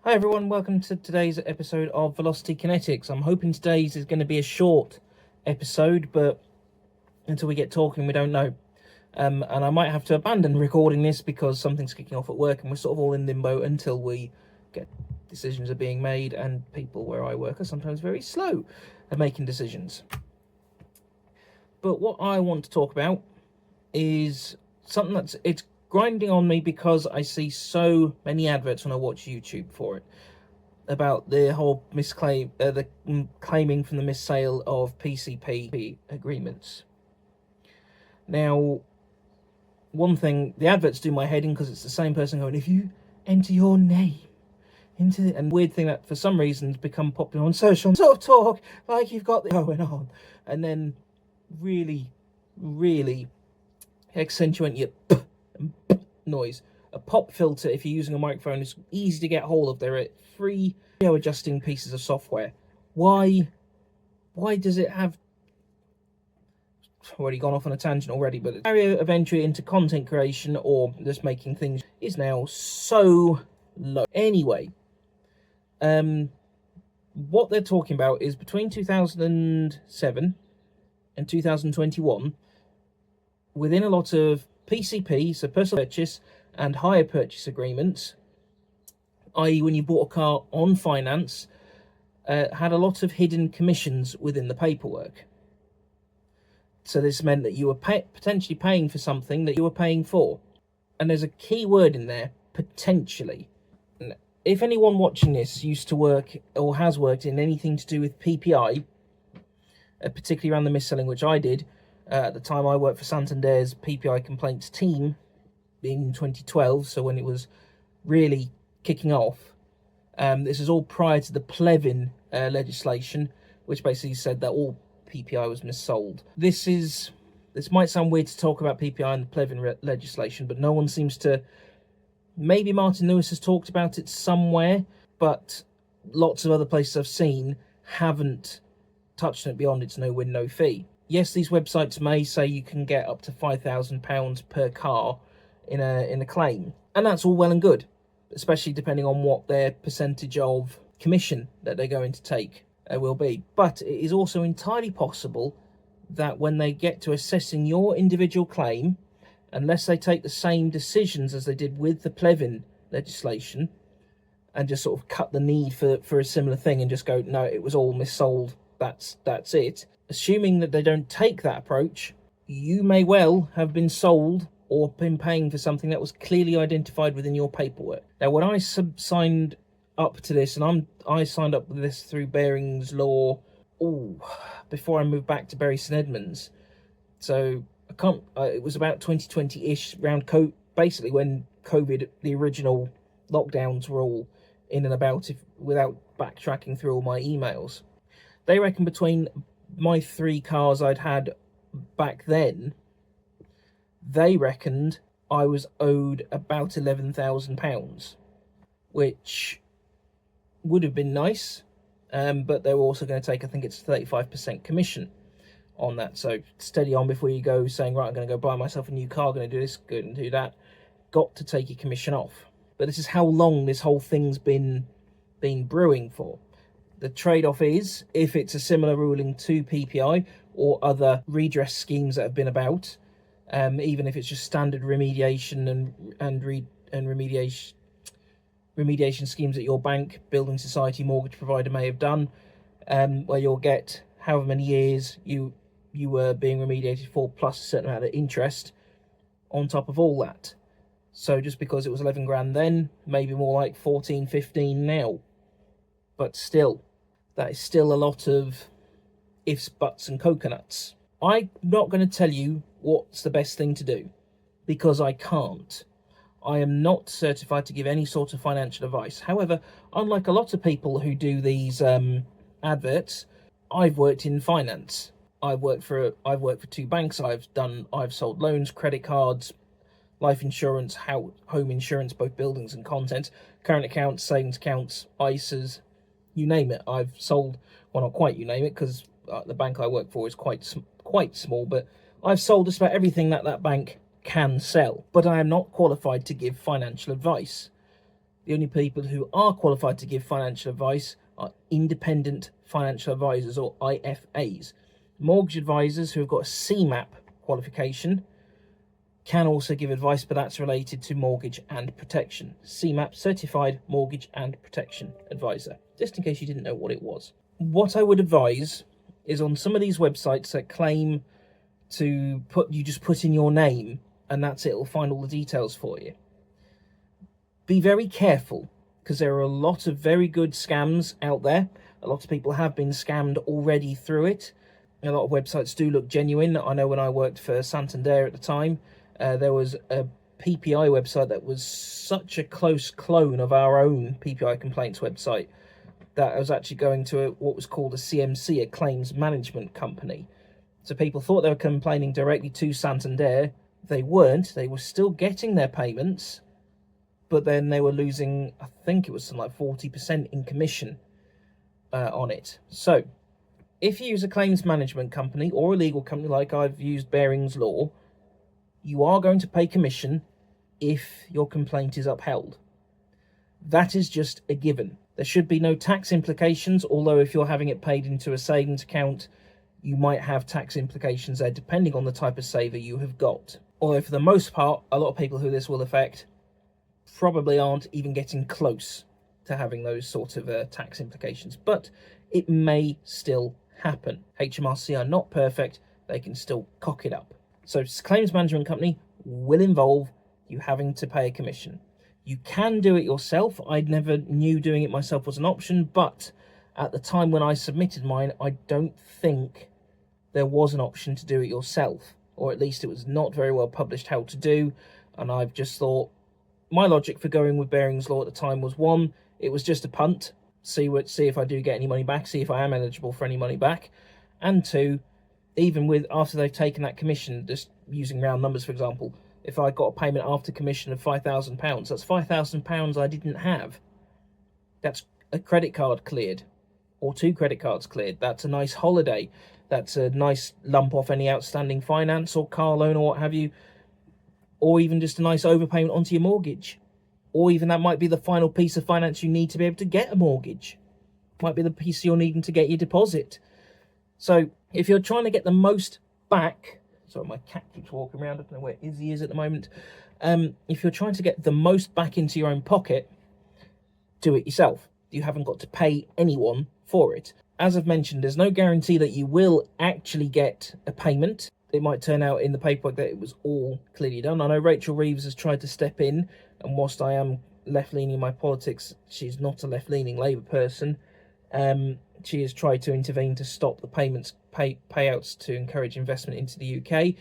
Hi everyone, welcome to today's episode of Velocity Kinetics. I'm hoping today's is going to be a short episode, but until we get talking, we don't know. And I might have to abandon recording this because something's kicking off at work and we're sort of all in limbo until we get decisions are being made, and people where I work are sometimes very slow at making decisions. But what I want to talk about is something it's grinding on me because I see so many adverts when I watch YouTube for it about the whole claiming from the missale of PCP agreements. Now, one thing, the adverts do my head in because it's the same person going, if you enter your name into the, and weird thing that for some reason has become popular on social sort of talk like you've got this going on, and then really accentuate your noise. A pop filter, if you're using a microphone, is easy to get hold of. There are free audio adjusting pieces of software. Why does it have... I've already gone off on a tangent already, but the barrier of entry into content creation or just making things is now so low. Anyway, what they're talking about is between 2007 and 2021, within a lot of PCP, so personal purchase and hire purchase agreements, i.e. when you bought a car on finance, had a lot of hidden commissions within the paperwork. So this meant that you were potentially paying for something that you were paying for. And there's a key word in there, potentially. If anyone watching this used to work or has worked in anything to do with PPI, particularly around the mis-selling, which I did, at the time I worked for Santander's PPI complaints team in 2012, so when it was really kicking off. This is all prior to the Plevin legislation, which basically said that all PPI was missold. This might sound weird to talk about PPI and the Plevin legislation, but no one seems to... Maybe Martin Lewis has talked about it somewhere, but lots of other places I've seen haven't touched on it beyond its no win, no fee. Yes, these websites may say you can get up to £5,000 per car in a claim, and that's all well and good, especially depending on what their percentage of commission that they're going to take will be. But it is also entirely possible that when they get to assessing your individual claim, unless they take the same decisions as they did with the Plevin legislation and just sort of cut the need for a similar thing and just go, no, it was all missold, that's it. Assuming that they don't take that approach, you may well have been sold or been paying for something that was clearly identified within your paperwork. Now, when I signed up to this, and I signed up with this through Barings Law, before I moved back to Bury St Edmunds. So it was about 2020-ish, basically when COVID, the original lockdowns were all in and about, without backtracking through all my emails. They reckon between my 3 cars I'd had back then, they reckoned I was owed about £11,000, which would have been nice, but they were also going to take, I think it's 35% commission on that. So steady on before you go saying, right, I'm going to go buy myself a new car, going to do this, good, and do that. Got to take your commission off. But this is how long this whole thing's been brewing for. The trade-off is, if it's a similar ruling to PPI or other redress schemes that have been about, even if it's just standard remediation and remediation schemes that your bank, building society, mortgage provider may have done, where you'll get however many years you were being remediated for, plus a certain amount of interest on top of all that. So just because it was 11 grand then, maybe more like 14, 15 now. But still, that is still a lot of ifs, buts and coconuts. I'm not going to tell you what's the best thing to do, because I can't. I am not certified to give any sort of financial advice. However, unlike a lot of people who do these adverts, I've worked in finance. I've worked for 2 banks. I've sold loans, credit cards, life insurance, home insurance, both buildings and contents, current accounts, savings accounts, ISAs, you name it. I've sold, well, not quite you name it, because the bank I work for is quite small, but I've sold just about everything that bank can sell. But I am not qualified to give financial advice. The only people who are qualified to give financial advice are independent financial advisors, or IFAs. Mortgage advisors who have got a CMAP qualification can also give advice, but that's related to mortgage and protection. CMAP, Certified Mortgage and Protection Advisor, just in case you didn't know what it was. What I would advise is, on some of these websites that claim to just put in your name and that's it, it'll find all the details for you. Be very careful, because there are a lot of very good scams out there. A lot of people have been scammed already through it. A lot of websites do look genuine. I know when I worked for Santander at the time, there was a PPI website that was such a close clone of our own PPI complaints website that I was actually going to what was called a CMC, a claims management company. So people thought they were complaining directly to Santander. They weren't. They were still getting their payments, but then they were losing, I think it was something like 40% in commission on it. So if you use a claims management company or a legal company like I've used Bearings Law, you are going to pay commission if your complaint is upheld. That is just a given. There should be no tax implications, although if you're having it paid into a savings account, you might have tax implications there depending on the type of saver you have got. Although for the most part, a lot of people who this will affect probably aren't even getting close to having those sort of tax implications, but it may still happen. HMRC are not perfect. They can still cock it up. So claims management company will involve you having to pay a commission. You can do it yourself. I never knew doing it myself was an option, but at the time when I submitted mine, I don't think there was an option to do it yourself, or at least it was not very well published how to do. And I've just thought, my logic for going with Bearings Law at the time was, one, it was just a punt, see if I do get any money back, see if I am eligible for any money back, and two, even with after they've taken that commission, just using round numbers for example, if I got a payment after commission of £5,000, that's £5,000 I didn't have. That's a credit card cleared, or 2 credit cards cleared. That's a nice holiday. That's a nice lump off any outstanding finance or car loan or what have you, or even just a nice overpayment onto your mortgage. Or even that might be the final piece of finance you need to be able to get a mortgage. Might be the piece you're needing to get your deposit. So if you're trying to get the most back, sorry, my cat keeps walking around, I don't know where Izzy is at the moment. If you're trying to get the most back into your own pocket, do it yourself. You haven't got to pay anyone for it. As I've mentioned, there's no guarantee that you will actually get a payment. It might turn out in the paperwork that it was all clearly done. I know Rachel Reeves has tried to step in, and whilst I am left-leaning in my politics, she's not a left-leaning Labour person. She has tried to intervene to stop the payouts to encourage investment into the UK.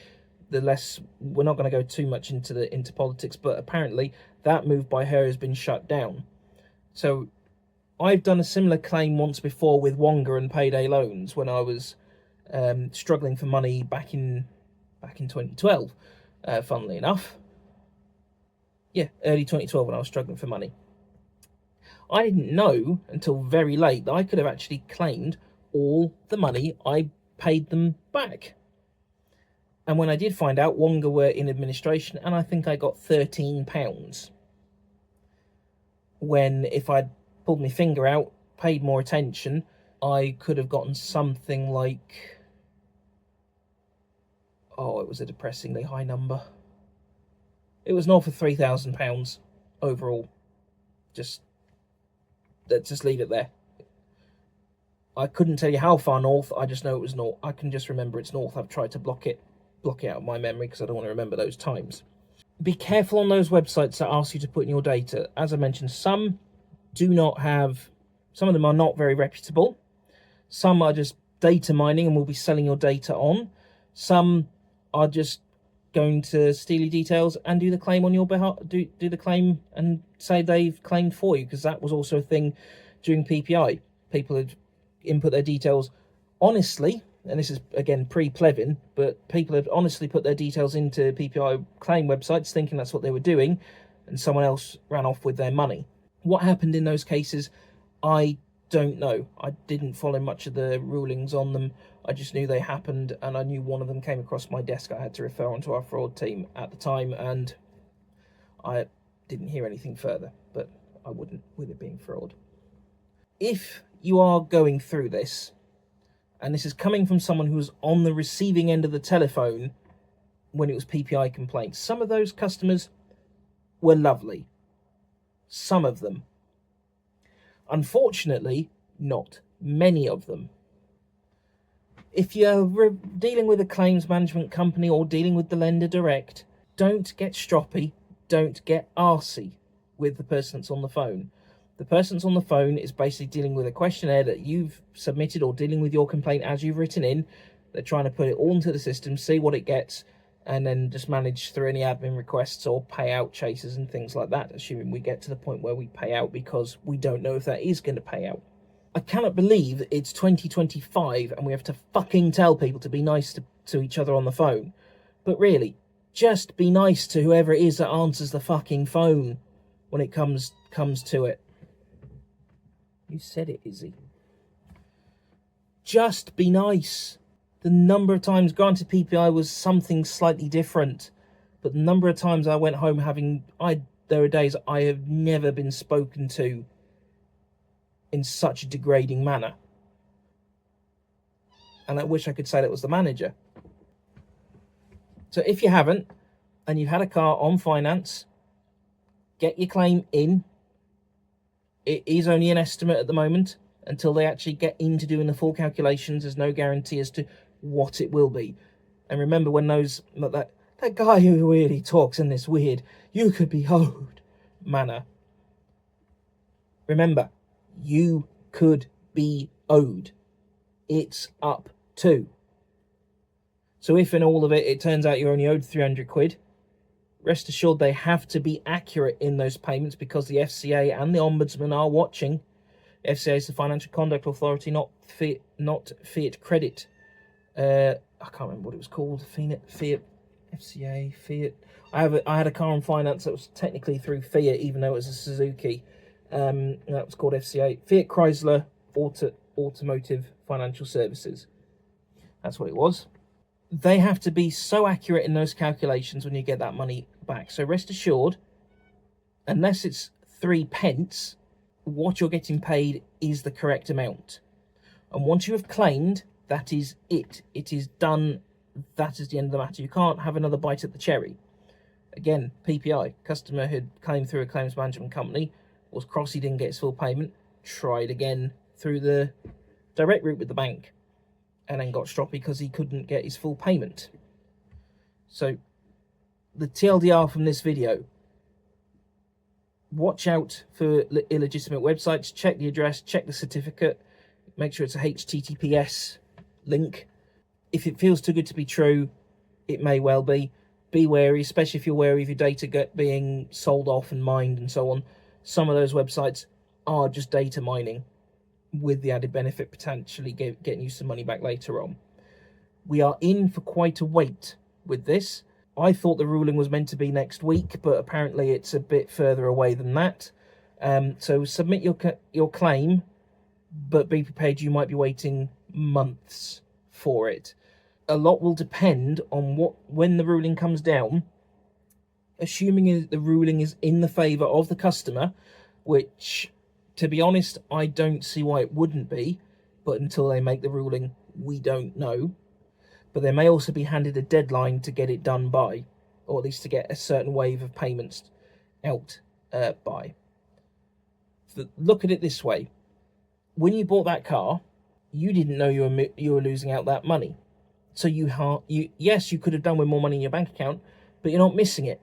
We're not going to go too much into politics, but apparently that move by her has been shut down. So I've done a similar claim once before with Wonga and Payday Loans when I was struggling for money back in 2012. Funnily enough, early 2012 when I was struggling for money. I didn't know until very late that I could have actually claimed all the money I paid them back. And when I did find out, Wonga were in administration, and I think I got £13. When if I'd pulled my finger out, paid more attention, I could have gotten something like, it was a depressingly high number. It was north of £3,000 overall. Let's just leave it there. I couldn't tell you how far north, I just know it was north. I can just remember it's north. I've tried to block it out of my memory because I don't want to remember those times. Be careful on those websites that ask you to put in your data. As I mentioned, some of them are not very reputable. Some are just data mining and will be selling your data on. Some are just going to steal your details and do the claim on your behalf, do the claim and say they've claimed for you, because that was also a thing during PPI. People had input their details honestly, and this is again pre-Plevin, but people had honestly put their details into PPI claim websites thinking that's what they were doing, and someone else ran off with their money. What happened in those cases, I don't know. I didn't follow much of the rulings on them. I just knew they happened, and I knew one of them came across my desk. I had to refer on to our fraud team at the time, and I didn't hear anything further. But I wouldn't, with it being fraud. If you are going through this, and this is coming from someone who was on the receiving end of the telephone when it was PPI complaints, some of those customers were lovely. Some of them. Unfortunately, not many of them. If you're dealing with a claims management company or dealing with the lender direct, don't get stroppy, don't get arsey with the person that's on the phone. The person that's on the phone is basically dealing with a questionnaire that you've submitted or dealing with your complaint as you've written in. They're trying to put it all into the system, see what it gets, and then just manage through any admin requests or payout chases and things like that, assuming we get to the point where we pay out, because we don't know if that is going to pay out. I cannot believe it's 2025 and we have to fucking tell people to be nice to each other on the phone. But really, just be nice to whoever it is that answers the fucking phone when it comes to it. You said it, Izzy. Just be nice. The number of times, granted PPI was something slightly different, but the number of times I went home there are days I have never been spoken to in such a degrading manner. And I wish I could say that was the manager. So if you haven't, and you've had a car on finance, get your claim in. It is only an estimate at the moment. Until they actually get into doing the full calculations, there's no guarantee as to what it will be. And remember, when that guy who really talks in this weird, you could be owed manner. Remember, you could be owed. It's up to. So if in all of it turns out you're only owed 300 quid, rest assured they have to be accurate in those payments, because the FCA and the Ombudsman are watching. FCA is the Financial Conduct Authority, not Fiat Credit. I can't remember what it was called. Fiat, FCA, Fiat. I had a car on finance that was technically through Fiat, even though it was a Suzuki. That was called FCA. Fiat Chrysler Automotive Financial Services. That's what it was. They have to be so accurate in those calculations when you get that money back. So rest assured, unless it's 3 pence, what you're getting paid is the correct amount. And once you have claimed, that is it. It is done. That is the end of the matter. You can't have another bite at the cherry. Again, PPI. Customer had claimed through a claims management company, was cross, he didn't get his full payment, tried again through the direct route with the bank, and then got stroppy because he couldn't get his full payment. So, the TLDR from this video: watch out for illegitimate websites, check the address, check the certificate, make sure it's a HTTPS link. If it feels too good to be true, it may well be. Be wary, especially if you're wary of your data being sold off and mined and so on. Some of those websites are just data mining, with the added benefit potentially getting you some money back later on. We are in for quite a wait with this. I thought the ruling was meant to be next week, but apparently it's a bit further away than that. So submit your claim, but be prepared you might be waiting months for it. A lot will depend on when the ruling comes down. Assuming the ruling is in the favour of the customer, which, to be honest, I don't see why it wouldn't be, but until they make the ruling, we don't know. But they may also be handed a deadline to get it done by, or at least to get a certain wave of payments out by. Look at it this way. When you bought that car, you didn't know you were losing out that money. So yes, you could have done with more money in your bank account, but you're not missing it,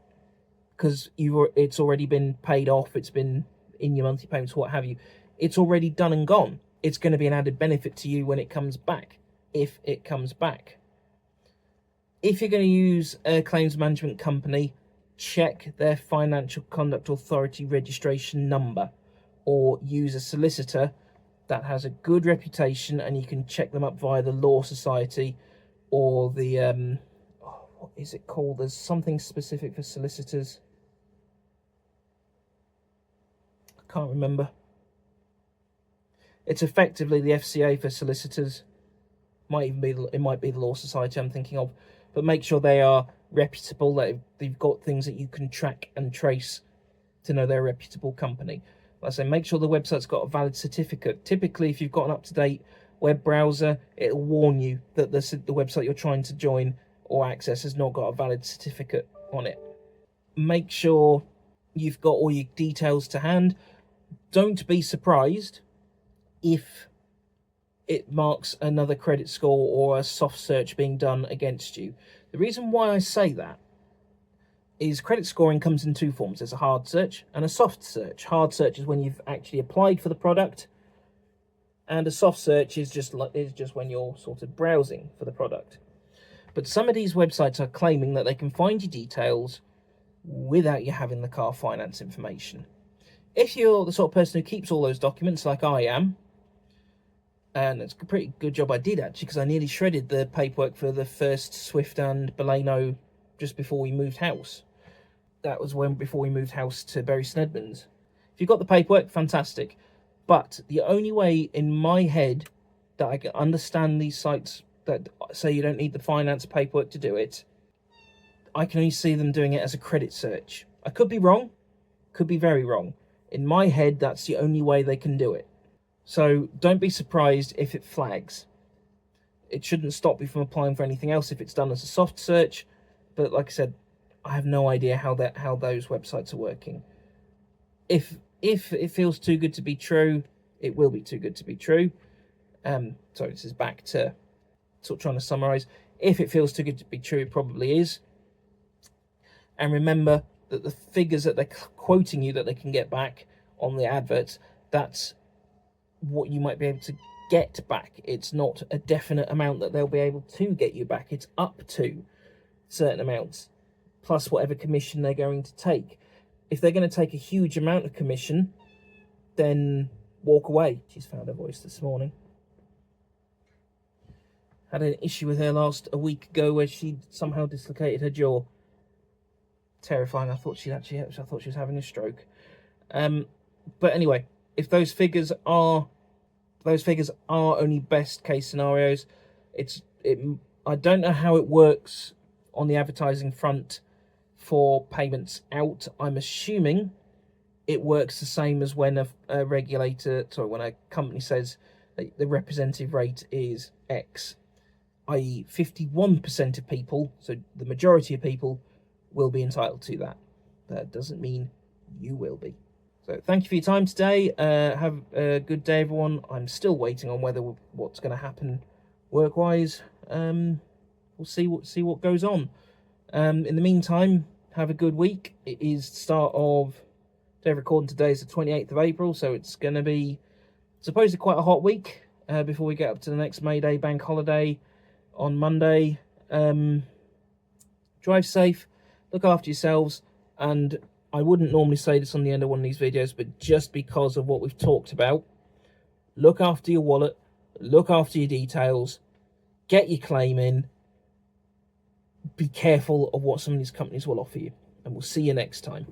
because it's already been paid off, it's been in your monthly payments, what have you. It's already done and gone. It's going to be an added benefit to you when it comes back, if it comes back. If you're going to use a claims management company, check their Financial Conduct Authority registration number, or use a solicitor that has a good reputation, and you can check them up via the Law Society or the what is it called? There's something specific for solicitors. I can't remember. It's effectively the FCA for solicitors. It might be the Law Society I'm thinking of, but make sure they are reputable, that they've got things that you can track and trace to know they're a reputable company. Like I say, make sure the website's got a valid certificate. Typically, if you've got an up-to-date web browser, it'll warn you that the website you're trying to join or access has not got a valid certificate on it. Make sure you've got all your details to hand. Don't be surprised if it marks another credit score or a soft search being done against you. The reason why I say that is credit scoring comes in two forms. There's a hard search and a soft search. Hard search is when you've actually applied for the product, and a soft search is just when you're sort of browsing for the product. But some of these websites are claiming that they can find your details without you having the car finance information. If you're the sort of person who keeps all those documents, like I am, and it's a pretty good job I did, actually, because I nearly shredded the paperwork for the first Swift and Baleno just before we moved house. That was before we moved house to Bury St Edmunds. If you've got the paperwork, fantastic. But the only way in my head that I can understand these sites that say you don't need the finance paperwork to do it, I can only see them doing it as a credit search. I could be wrong, could be very wrong. In my head, that's the only way they can do it. So don't be surprised if it flags. It shouldn't stop you from applying for anything else if it's done as a soft search. But like I said, I have no idea how those websites are working. If it feels too good to be true, it will be too good to be true. So this is back to sort of trying to summarize. If it feels too good to be true, it probably is. And remember that the figures that they're quoting you that they can get back on the adverts, that's what you might be able to get back. It's not a definite amount that they'll be able to get you back. It's up to certain amounts, plus whatever commission they're going to take. If they're going to take a huge amount of commission, then walk away. She's found her voice this morning. Had an issue with her a week ago where she somehow dislocated her jaw. Terrifying. I thought she was having a stroke. But anyway, if those figures are only best case scenarios, I don't know how it works on the advertising front for payments out. I'm assuming it works the same as when when a company says that the representative rate is X, i.e. 51% of people, so the majority of people, will be entitled to that. That doesn't mean you will be. So thank you for your time today. Have a good day, everyone. I'm still waiting on what's going to happen work-wise. We'll see what goes on. In the meantime, have a good week. It is the start of, day of recording today is the 28th of April, so it's going to be supposedly quite a hot week before we get up to the next May Day bank holiday on Monday. Drive safe, look after yourselves, and I wouldn't normally say this on the end of one of these videos, but just because of what we've talked about, look after your wallet, look after your details, get your claim in, be careful of what some of these companies will offer you, and we'll see you next time.